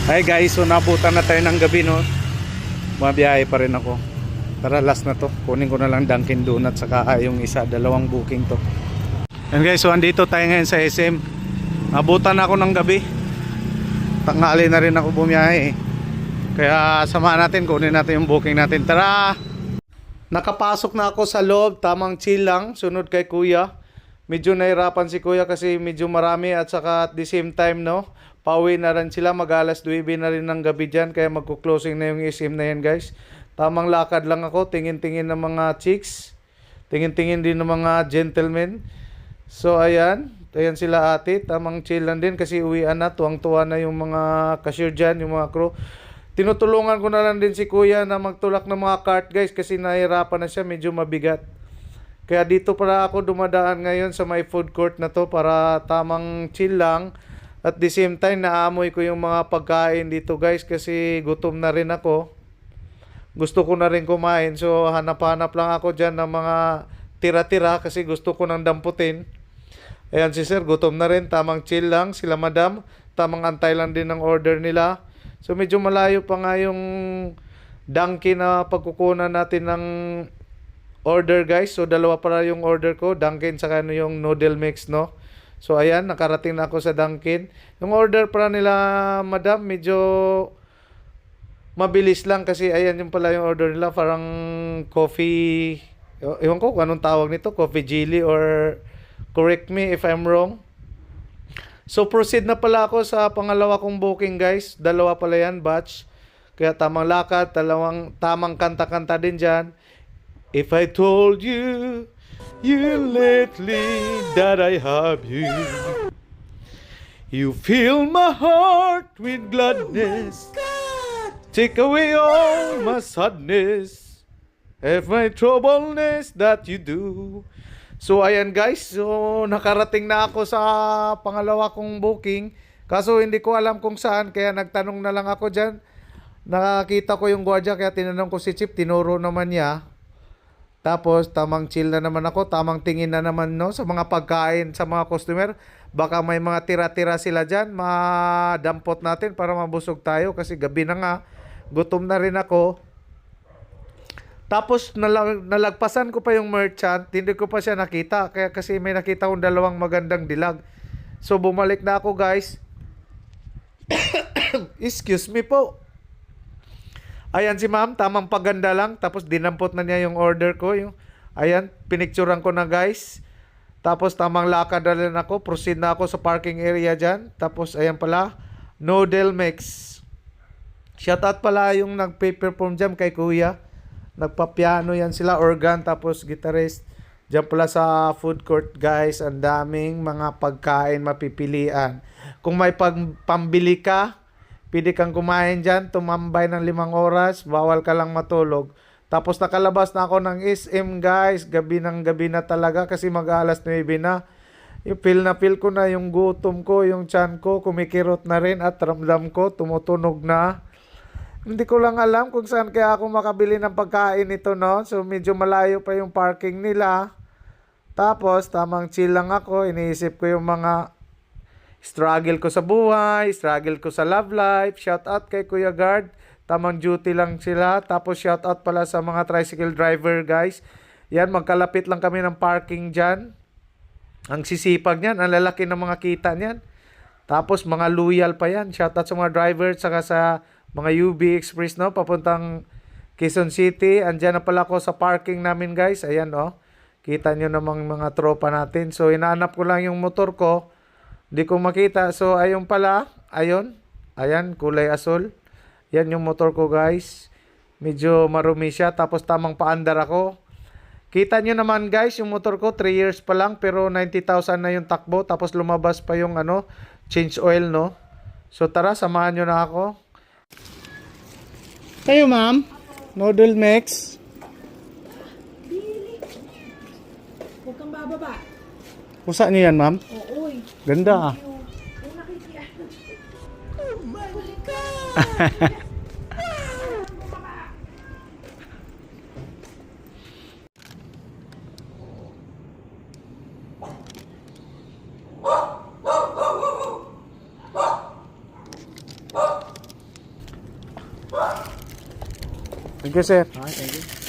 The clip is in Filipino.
Hi guys, so nabutan na tayo ng gabi, no. Mabiyahe pa rin ako. Tara, last na to. Kunin ko na lang Dunkin Donut saka yung isa, dalawang booking to. And guys, so andito tayo ngayon sa SM. Nabutan na ako ng gabi. Tanghali na rin ako bumiyahe, kaya samahan natin, kunin natin yung booking natin. Tara! Nakapasok na ako sa loob, tamang chill lang, sunod kay kuya. Medyo nahirapan si kuya kasi medyo marami at saka at the same time, no, pauwi na rin sila, mag-alas 9 na rin ng gabi dyan, kaya magko-closing na yung SM na yan guys. Tamang lakad lang ako, tingin-tingin ng mga chicks, tingin-tingin din ng mga gentlemen. So ayan sila ate, tamang chill lang din kasi uwian na, tuwang-tuwa na yung mga cashier dyan, yung mga crew. Tinutulungan ko na lang din si kuya na magtulak ng mga cart guys kasi nahirapan na siya, medyo mabigat. Kaya dito para ako dumadaan ngayon sa may food court na to para tamang chill lang. At the same time naamoy ko yung mga pagkain dito guys kasi gutom na rin ako. Gusto ko na rin kumain, so hanap-hanap lang ako dyan ng mga tira-tira kasi gusto ko nang damputin. Ayan si sir, gutom na rin, tamang chill lang. Sila madam, tamang antay lang din ng order nila. So medyo malayo pa nga yung Dunkin na pagkukunan natin ng order guys. So dalawa para yung order ko, Dunkin saka yung noodle mix, no. So ayan, nakarating na ako sa Dunkin. Yung order para nila madam medyo mabilis lang kasi ayan yung pala yung order nila, parang coffee, ewan ko kung anong tawag nito, coffee jelly or correct me if I'm wrong. So proceed na pala ako sa pangalawa kong booking guys. Dalawa pala yan, batch. Kaya tamang lakad, tamang kanta-kanta din dyan. If I told you, you lately that I have you, you fill my heart with gladness, take away all my sadness, if my troubleness that you do. So ayan guys, so nakarating na ako sa pangalawa kong booking. Kaso hindi ko alam kung saan, kaya nagtanong na lang ako dyan. Nakakita ko yung gwardiya, kaya tinanong ko si Chip, tinuro naman niya. Tapos tamang chill na naman ako, tamang tingin na naman, no, sa mga pagkain sa mga customer. Baka may mga tira-tira sila dyan, madampot natin para mabusog tayo kasi gabi na nga, gutom na rin ako. Tapos nalagpasan ko pa yung merchant, hindi ko pa siya nakita kaya kasi may nakita akong dalawang magandang dilag. So bumalik na ako guys. Excuse me po. Ayan si ma'am, tamang paganda lang, tapos dinampot na niya yung order ko. Ayan, pinicturean ko na guys. Tapos tamang lakad na rin ako, proceed na ako sa parking area dyan. Tapos ayan pala, noodle mix. Shoutout pala yung nag-perform jam kay kuya. Nagpa-piano yan sila, organ, tapos guitarist. Diyan pala sa food court guys, ang daming mga pagkain mapipilian. Kung may pambili ka, pwede kang kumain dyan, tumambay ng 5 oras, bawal ka lang matulog. Tapos nakalabas na ako ng SM guys, gabi ng gabi na talaga kasi mag-alas 9 na. Yung feel ko na yung gutom ko, yung tiyan ko, kumikirot na rin at ramdam ko, tumutunog na. Hindi ko lang alam kung saan kaya ako makabili ng pagkain nito, no? So medyo malayo pa yung parking nila. Tapos tamang chill lang ako, iniisip ko yung mga struggle ko sa buhay, struggle ko sa love life. Shout out kay Kuya Guard, tamang duty lang sila. Tapos shout out pala sa mga tricycle driver guys. Yan, magkalapit lang kami ng parking dyan. Ang sisipag niyan, ang lalaki ng mga kita niyan. Tapos mga loyal pa yan. Shout out sa mga driver, saka sa mga UB Express, no, papuntang Quezon City. Andyan na pala ako sa parking namin guys. Ayan, oh. Kita nyo namang mga tropa natin. So inaanap ko lang yung motor ko, hindi ko makita. So ayun pala, ayun, ayan, kulay asul. Yan yung motor ko guys. Medyo marumi siya, tapos tamang paandar ako. Kita nyo naman guys, yung motor ko 3 years pa lang pero 90,000 na yung takbo. Tapos lumabas pa yung change oil, no. So tara, samahan nyo na ako. Kayo ma'am, noodle mix. Huwag kang bababa. Kusa niyo yan ma'am? Oo. Ganda ah. Oh my God! Thank you, sir. Thank you.